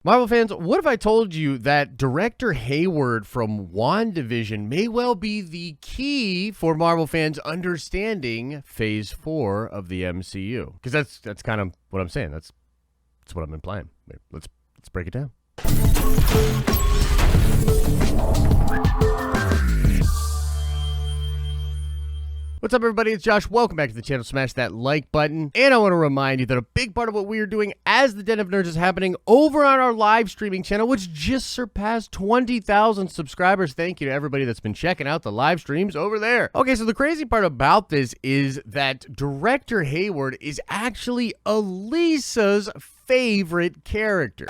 Marvel fans, what if I told you that director Hayward from WandaVision may well be the key for Marvel fans understanding Phase 4 of the MCU? Because that's kind of what I'm saying. That's what I'm implying. Let's break it down. What's up, everybody? It's Josh. Welcome back to the channel. Smash that like button. And I want to remind you that a big part of what we are doing as the Den of Nerds is happening over on our live streaming channel, which just surpassed 20,000 subscribers. Thank you to everybody that's been checking out the live streams over there. Okay, so the crazy part about this is that director Hayward is actually Elisa's favorite character.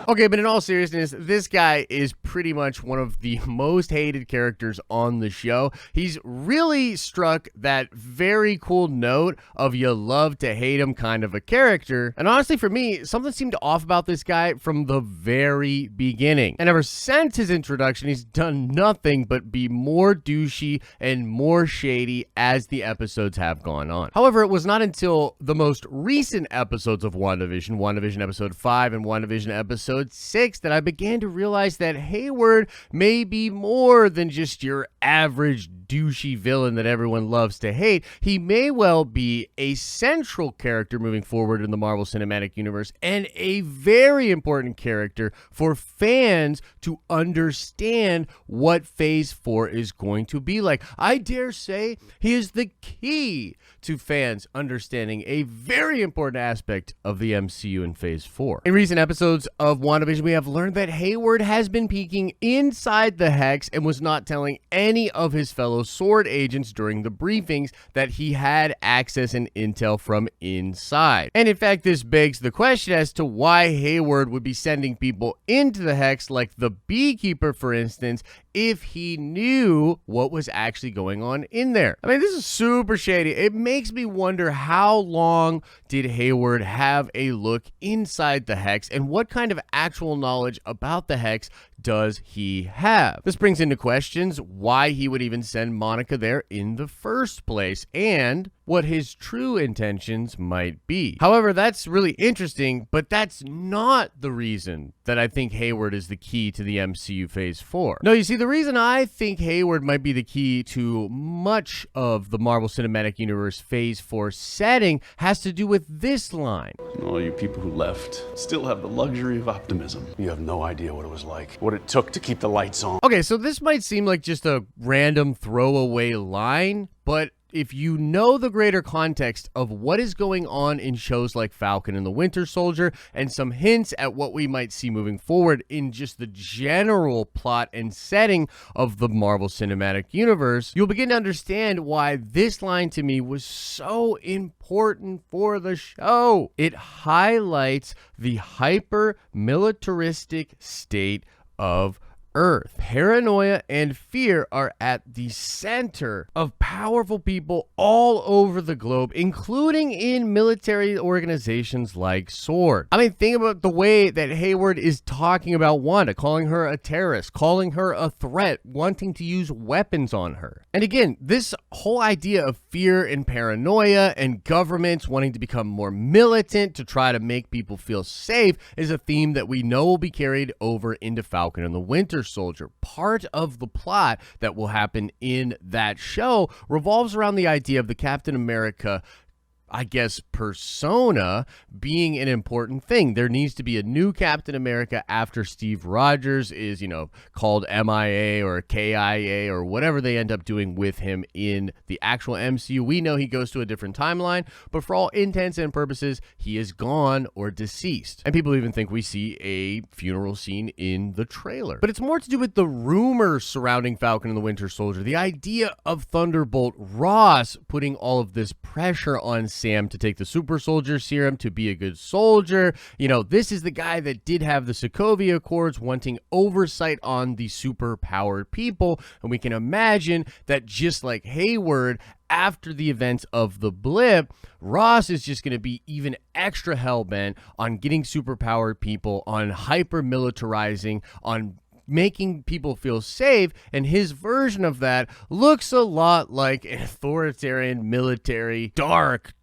Okay, but in all seriousness, this guy is pretty much one of the most hated characters on the show. He's really struck that very cool note of you love to hate him kind of a character. And honestly, for me, something seemed off about this guy from the very beginning. And ever since his introduction, he's done nothing but be more douchey and more shady as the episodes have gone on. However, it was not until the most recent episodes of WandaVision episode 5 and WandaVision episode 6 that I began to realize that Hayward may be more than just your average douchey villain that everyone loves to hate. He may well be a central character moving forward in the Marvel Cinematic Universe and a very important character for fans to understand what Phase 4 is going to be like. I dare say he is the key to fans understanding a very important aspect of the MCU in Phase 4. In recent episodes of WandaVision, we have learned that Hayward has been peeking inside the Hex and was not telling any of his fellow SWORD agents during the briefings that he had access and intel from inside. And in fact, this begs the question as to why Hayward would be sending people into the Hex, like the Beekeeper, for instance, if he knew what was actually going on in there. I mean, this is super shady. It makes me wonder, how long did Hayward have a look inside the Hex, and what kind of actual knowledge about the Hex does he have? This brings into questions why he would even send Monica there in the first place, and what his true intentions might be. However, that's really interesting, but that's not the reason that I think Hayward is the key to the MCU Phase 4. No, you see, the reason I think Hayward might be the key to much of the Marvel Cinematic Universe Phase 4 setting has to do with this line. All you people who left still have the luxury of optimism. You have no idea what it was like, what it took to keep the lights on. Okay, so this might seem like just a random throwaway line, but if you know the greater context of what is going on in shows like Falcon and the Winter Soldier, and some hints at what we might see moving forward in just the general plot and setting of the Marvel Cinematic Universe, you'll begin to understand why this line to me was so important for the show. It highlights the hyper-militaristic state of Earth. Paranoia and fear are at the center of powerful people all over the globe, including in military organizations like SWORD. I mean, think about the way that Hayward is talking about Wanda, calling her a terrorist, calling her a threat, wanting to use weapons on her. And again, this whole idea of fear and paranoia and governments wanting to become more militant to try to make people feel safe is a theme that we know will be carried over into Falcon and the Winter Soldier. Part of the plot that will happen in that show revolves around the idea of the Captain America, I guess, persona being an important thing. There needs to be a new Captain America after Steve Rogers is, called MIA or KIA or whatever they end up doing with him in the actual MCU. We know he goes to a different timeline, but for all intents and purposes, he is gone or deceased. And people even think we see a funeral scene in the trailer. But it's more to do with the rumors surrounding Falcon and the Winter Soldier. The idea of Thunderbolt Ross putting all of this pressure on Sam to take the super soldier serum to be a good soldier. This is the guy that did have the Sokovia Accords, wanting oversight on the super powered people. And we can imagine that just like Hayward, after the events of the blip, Ross is just going to be even extra hell-bent on getting super-powered people, on hyper-militarizing, on making people feel safe, and his version of that looks a lot like an authoritarian, military, dark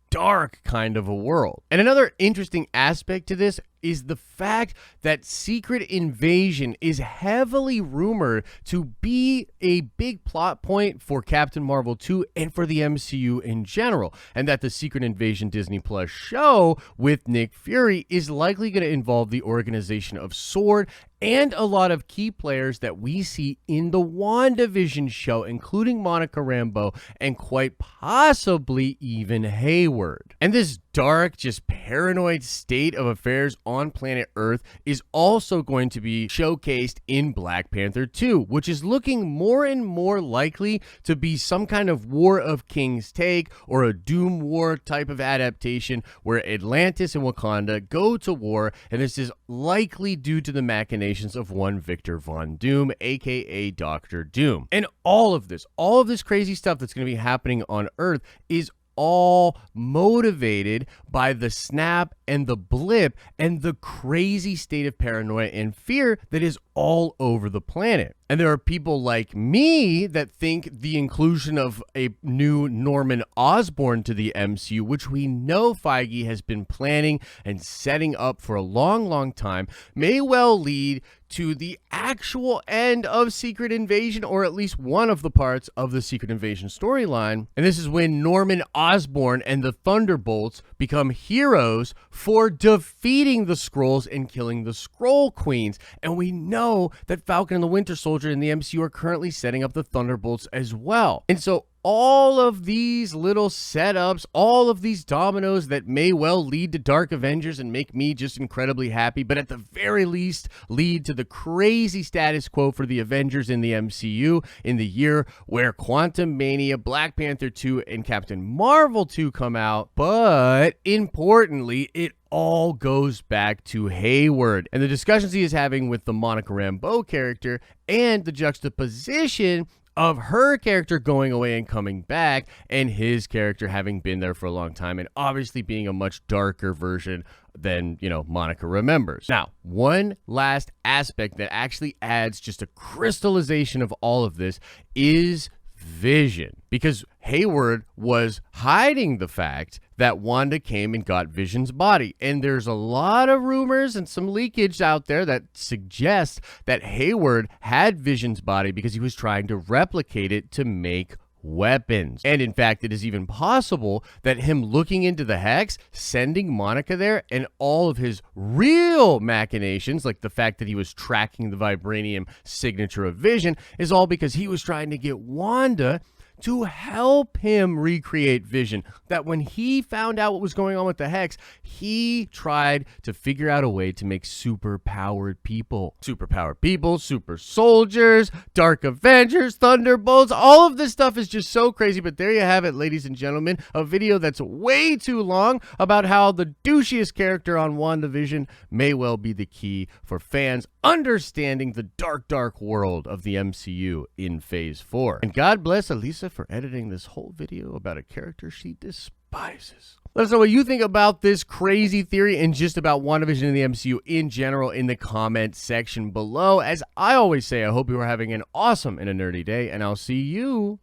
kind of a world. And another interesting aspect to this is the fact that Secret Invasion is heavily rumored to be a big plot point for Captain Marvel 2 and for the MCU in general, and that the Secret Invasion Disney Plus show with Nick Fury is likely going to involve the organization of SWORD and a lot of key players that we see in the WandaVision show, including Monica Rambeau and quite possibly even Hayward. And this dark, just paranoid state of affairs on planet Earth is also going to be showcased in Black Panther 2, which is looking more and more likely to be some kind of War of Kings take or a Doom War type of adaptation where Atlantis and Wakanda go to war, and this is likely due to the machinations of one Victor Von Doom, aka Dr. Doom. And all of this crazy stuff that's going to be happening on Earth is all motivated by the snap and the blip and the crazy state of paranoia and fear that is all over the planet. And there are people like me that think the inclusion of a new Norman Osborn to the MCU, which we know Feige has been planning and setting up for a long time, may well lead to the actual end of Secret Invasion, or at least one of the parts of the Secret Invasion storyline. And this is when Norman Osborn and the Thunderbolts become heroes for defeating the Skrulls and killing the Skrull Queens. And we know that Falcon and the Winter Soldier in the MCU are currently setting up the Thunderbolts as well. And so all of these little setups, all of these dominoes that may well lead to Dark Avengers and make me just incredibly happy, but at the very least lead to the crazy status quo for the Avengers in the MCU in the year where Quantumania, Black Panther 2, and Captain Marvel 2 come out. But importantly, it all goes back to Hayward and the discussions he is having with the Monica Rambeau character and the juxtaposition of her character going away and coming back and his character having been there for a long time and obviously being a much darker version than, Monica remembers. Now, one last aspect that actually adds just a crystallization of all of this is Vision, because Hayward was hiding the fact that Wanda came and got Vision's body. And there's a lot of rumors and some leakage out there that suggests that Hayward had Vision's body because he was trying to replicate it to make weapons. And in fact, it is even possible that him looking into the hex, sending Monica there, and all of his real machinations, like the fact that he was tracking the vibranium signature of Vision, is all because he was trying to get Wanda to help him recreate Vision. That when he found out what was going on with the Hex, he tried to figure out a way to make super-powered people. Super-powered people, super soldiers, Dark Avengers, Thunderbolts, all of this stuff is just so crazy. But there you have it, ladies and gentlemen, a video that's way too long about how the douchiest character on WandaVision may well be the key for fans understanding the dark world of the MCU in Phase 4. And God bless Elisa for editing this whole video about a character she despises. Let us know what you think about this crazy theory and just about WandaVision and the MCU in general in the comment section below. As I always say, I hope you are having an awesome and a nerdy day, and I'll see you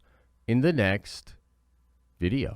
in the next video.